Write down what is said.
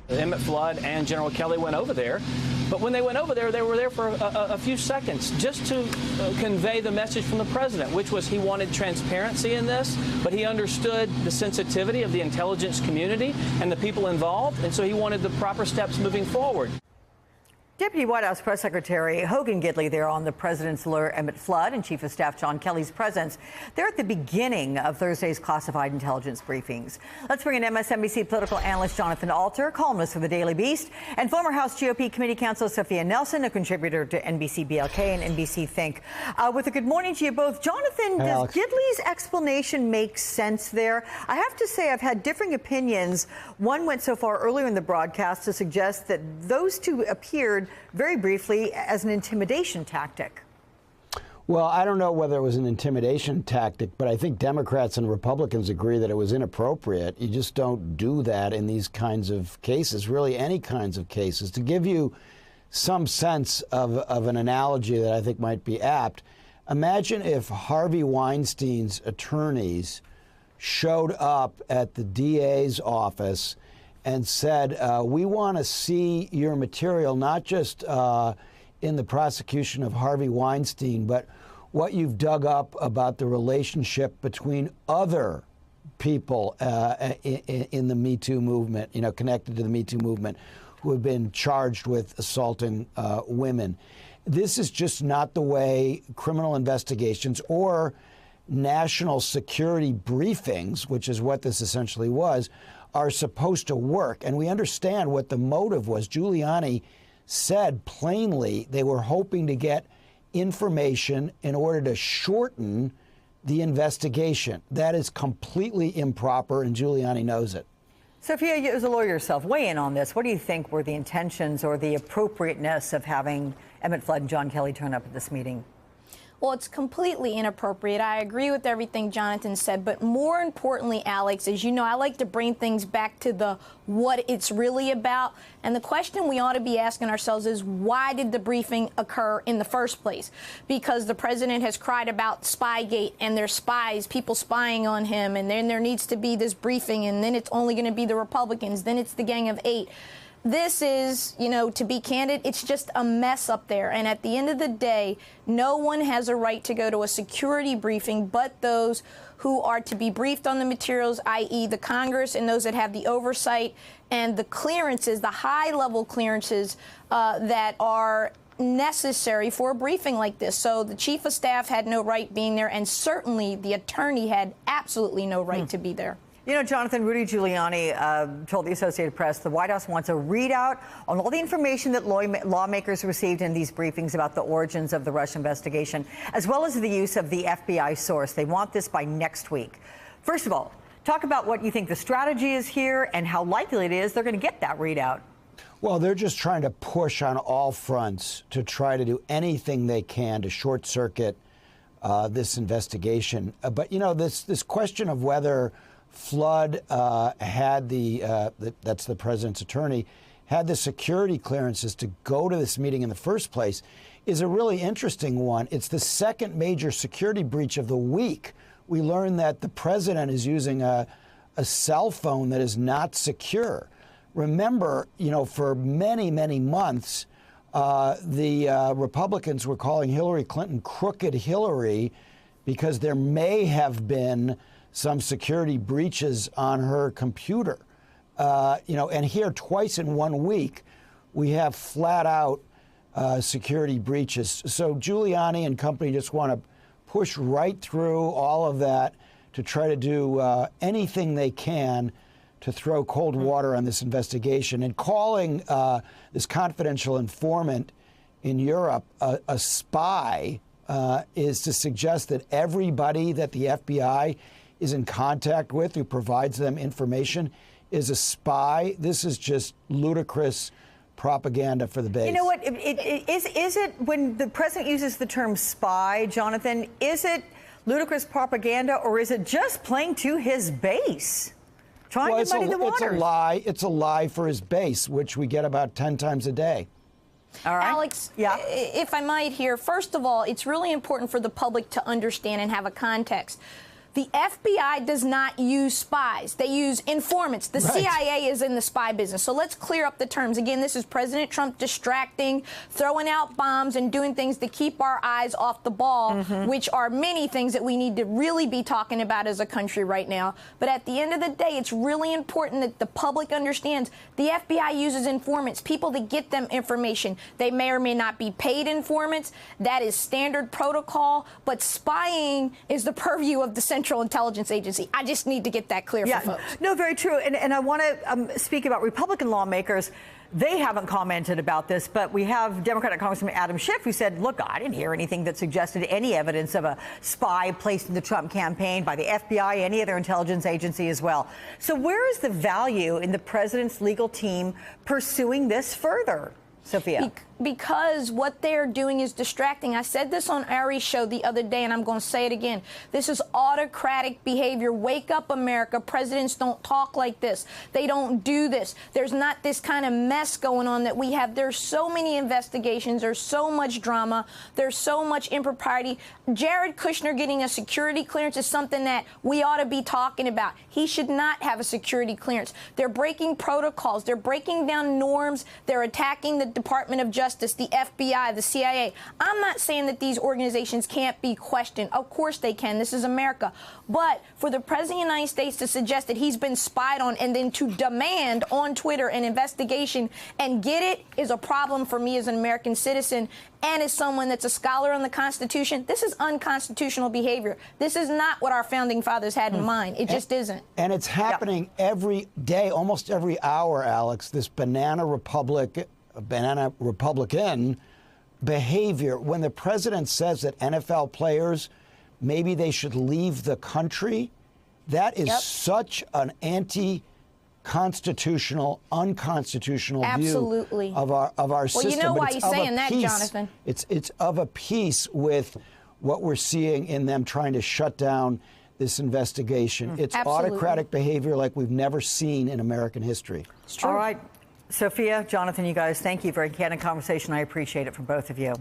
Emmett Flood and General Kelly went over there. But when they went over there, they were there for a few seconds just to convey the message from the president, which was he wanted transparency in this, but he understood the sensitivity of the intelligence community and the people involved, and so he wanted the proper steps moving forward. Deputy White House Press Secretary Hogan Gidley there on the president's lawyer Emmett Flood and Chief of Staff John Kelly's presence. They're at the beginning of Thursday's classified intelligence briefings. Let's bring in MSNBC political analyst Jonathan Alter, columnist for the Daily Beast, and former House GOP Committee Counsel Sophia Nelson, a contributor to NBC BLK and NBC Think. With a good morning to you both. Jonathan, does Gidley's explanation make sense there? I have to say I've had differing opinions. One went so far earlier in the broadcast to suggest that those two appeared very briefly as an intimidation tactic. Well, I don't know whether it was an intimidation tactic, but I think Democrats and Republicans agree that it was inappropriate. You just don't do that in these kinds of cases, really any kinds of cases. To give you some sense of an analogy that I think might be apt, imagine if Harvey Weinstein's attorneys showed up at the DA's office and said, we want to see your material, not just in the prosecution of Harvey Weinstein, but what you've dug up about the relationship between other people in the Me Too movement, you know, connected to the Me Too movement, who have been charged with assaulting women. This is just not the way criminal investigations or national security briefings, which is what this essentially was, are supposed to work. And we understand what the motive was. Giuliani said plainly they were hoping to get information in order to shorten the investigation. That is completely improper, and Giuliani knows it. Sophia, you as a lawyer yourself, weigh in on this. What do you think were the intentions or the appropriateness of having Emmett Flood and John Kelly turn up at this meeting? Well, it's completely inappropriate. I agree with everything Jonathan said, but more importantly, Alex, as you know, I like to bring things back to what it's really about. And the question we ought to be asking ourselves is, why did the briefing occur in the first place? Because the president has cried about Spygate, and there's spies, people spying on him, and then there needs to be this briefing, and then it's only going to be the Republicans, then it's the Gang of Eight. This is, you know, to be candid, it's just a mess up there. And at the end of the day, no one has a right to go to a security briefing but those who are to be briefed on the materials, i.e. the Congress and those that have the oversight and the clearances, the high-level clearances that are necessary for a briefing like this. So the chief of staff had no right being there, and certainly the attorney had absolutely no right to be there. You know, Jonathan, Rudy Giuliani told the Associated Press the White House wants a readout on all the information that lawmakers received in these briefings about the origins of the Russia investigation, as well as the use of the FBI source. They want this by next week. First of all, talk about what you think the strategy is here and how likely it is they're going to get that readout. Well, they're just trying to push on all fronts to try to do anything they can to short circuit this investigation. But, you know, this question of whether Flood had that's the president's attorney, had the security clearances to go to this meeting in the first place is a really interesting one. It's the second major security breach of the week. We learned that the president is using a cell phone that is not secure. Remember, you know, for many, many months, the Republicans were calling Hillary Clinton Crooked Hillary because there may have been some security breaches on her computer. You know, and here twice in 1 week, we have flat out security breaches. So Giuliani and company just want to push right through all of that to try to do anything they can to throw cold water on this investigation. And calling this confidential informant in Europe a spy is to suggest that everybody that the FBI is in contact with who provides them information is a spy. This is just ludicrous propaganda for the base. You know what? Is it when the president uses the term spy, Jonathan, is it ludicrous propaganda, or is it just playing to his base? Trying to muddy the waters. It's a lie. It's a lie for his base, which we get about 10 times a day. All right. Alex, if I might here, first of all, it's really important for the public to understand and have a context. The FBI does not use spies. They use informants. The CIA is in the spy business. So let's clear up the terms. Again, this is President Trump distracting, throwing out bombs, and doing things to keep our eyes off the ball, which are many things that we need to really be talking about as a country right now. But at the end of the day, it's really important that the public understands the FBI uses informants, people that get them information. They may or may not be paid informants. That is standard protocol. But spying is the purview of the Central Intelligence Agency. I just need to get that clear for folks. No, very true. And I want to speak about Republican lawmakers. They haven't commented about this, but we have Democratic Congressman Adam Schiff who said, look, I didn't hear anything that suggested any evidence of a spy placed in the Trump campaign by the FBI, any other intelligence agency as well. So where is the value in the president's legal team pursuing this further, Sophia? Because what they're doing is distracting. I said this on Ari's show the other day, and I'm going to say it again. This is autocratic behavior. Wake up, America. Presidents don't talk like this. They don't do this. There's not this kind of mess going on that we have. There's so many investigations. There's so much drama. There's so much impropriety. Jared Kushner getting a security clearance is something that we ought to be talking about. He should not have a security clearance. They're breaking protocols. They're breaking down norms. They're attacking the Department of Justice, the FBI, the CIA. I'm not saying that these organizations can't be questioned. Of course they can. This is America. But for the President of the United States to suggest that he's been spied on and then to demand on Twitter an investigation and get it is a problem for me as an American citizen and as someone that's a scholar on the Constitution. This is unconstitutional behavior. This is not what our founding fathers had in mind. It just isn't. And it's happening every day, almost every hour, Alex, this banana Republican behavior. When the president says that NFL players, maybe they should leave the country, that is such an anti-constitutional, unconstitutional view of our system. Well, you know why he's saying that, piece, Jonathan. It's of a piece with what we're seeing in them trying to shut down this investigation. It's autocratic behavior like we've never seen in American history. All right. Sophia, Jonathan, you guys, thank you for a candid conversation. I appreciate it from both of you.